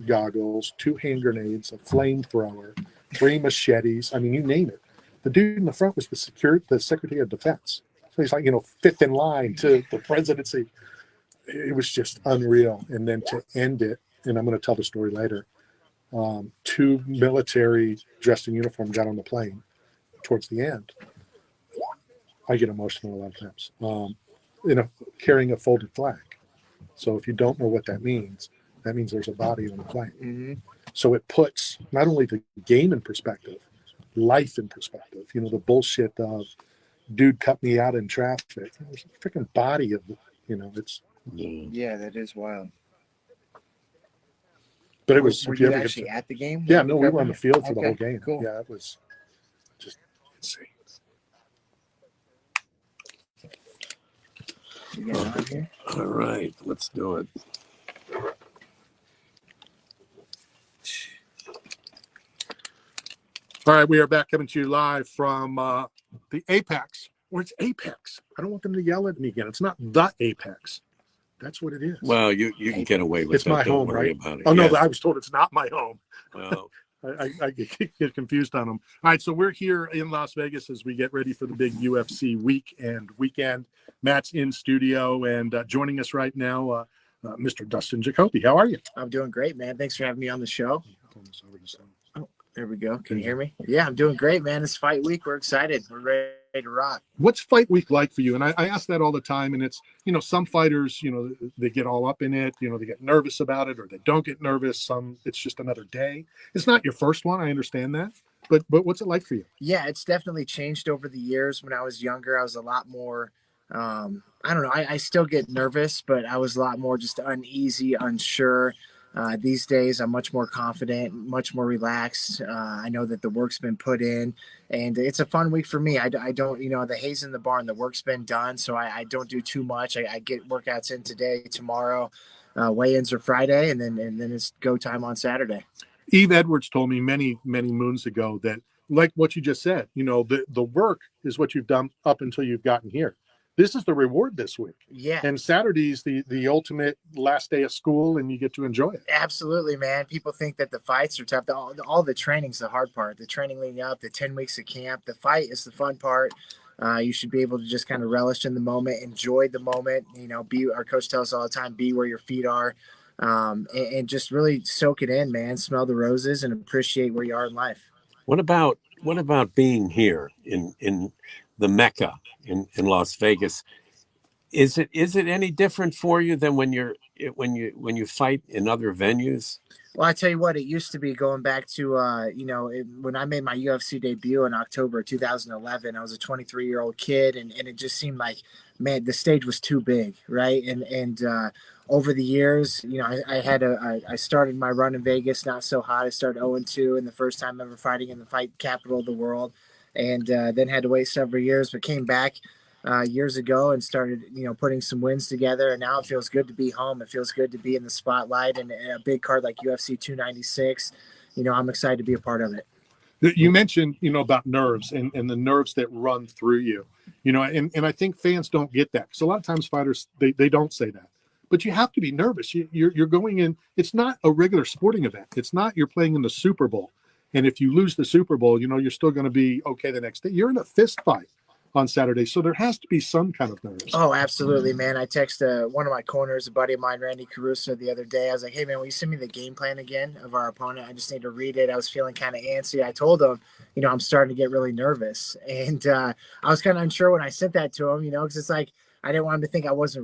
goggles, 2 hand grenades, a flamethrower, 3 machetes. I mean, you name it. The dude in the front was the Secretary of Defense. So he's like, fifth in line to the presidency. It was just unreal. And then to end it, and I'm going to tell the story later, 2 military dressed in uniform got on the plane towards the end. I get emotional a lot of times. Carrying a folded flag. So if you don't know what that means there's a body on the plane. Mm-hmm. So it puts not only the game in perspective, life in perspective. The bullshit of dude cut me out in traffic. There's a freaking body of, it's. Yeah, that is wild. But it was. Were you actually at the game? Yeah, no, we were on the field for the whole game. Cool. Yeah, it was just insane. You get on here? All right, let's do it. All right, we are back coming to you live from the Apex. Or it's Apex. I don't want them to yell at me again. It's not the Apex. That's what it is. Well, you can get away with it's that. My don't home, worry right? about it. Oh, no, yes. I was told it's not my home. Well, I get confused on them. All right, so we're here in Las Vegas as we get ready for the big UFC weekend. Matt's in studio, and joining us right now, Mr. Dustin Jacoby. How are you? I'm doing great, man. Thanks for having me on the show. Oh, there we go. Can you hear me? Yeah, I'm doing great, man. It's fight week. We're excited. We're ready to rock. What's fight week like for you? And I ask that all the time. And it's, some fighters, they get all up in it. They get nervous about it, or they don't get nervous. Some, it's just another day. It's not your first one. I understand that. But what's it like for you? Yeah, it's definitely changed over the years. When I was younger, I was a lot more, I don't know. I still get nervous, but I was a lot more just uneasy, unsure. These days, I'm much more confident, much more relaxed. I know that the work's been put in, and it's a fun week for me. I don't, the hay's in the barn, the work's been done, so I don't do too much. I get workouts in today, tomorrow. Weigh-ins are Friday, and then it's go time on Saturday. Eve Edwards told me many, many moons ago that, like what you just said, the work is what you've done up until you've gotten here. This is the reward this week. Yeah. And Saturday's the ultimate last day of school, and you get to enjoy it. Absolutely, man. People think that the fights are tough. All the training's the hard part. The training leading up, the 10 weeks of camp. The fight is the fun part. You should be able to just kind of relish in the moment, enjoy the moment. Our coach tells us all the time, be where your feet are, and just really soak it in, man. Smell the roses and appreciate where you are in life. What about being here in the Mecca in Las Vegas? Is it any different for you than when you fight in other venues? Well, I tell you what, it used to be going back to, when I made my UFC debut in October 2011, I was a 23-year-old kid, and it just seemed like, man, the stage was too big, right? And over the years, I started my run in Vegas not so hot. I started 0-2 in the first time ever fighting in the fight capital of the world, and then had to wait several years, but came back years ago and started, putting some wins together. And now it feels good to be home. It feels good to be in the spotlight, and a big card like UFC 296. I'm excited to be a part of it. You mentioned, about nerves and the nerves that run through you, and I think fans don't get that, because a lot of times fighters, they don't say that. But you have to be nervous. You're going in. It's not a regular sporting event. It's not you're playing in the Super Bowl. And if you lose the Super Bowl, you're still going to be okay the next day. You're in a fist fight on Saturday, so there has to be some kind of nerves. Oh, absolutely, man. I texted one of my corners, a buddy of mine, Randy Caruso, the other day. I was like, hey, man, will you send me the game plan again of our opponent? I just need to read it. I was feeling kind of antsy. I told him, I'm starting to get really nervous. And I was kind of unsure when I sent that to him, because it's like I didn't want him to think I wasn't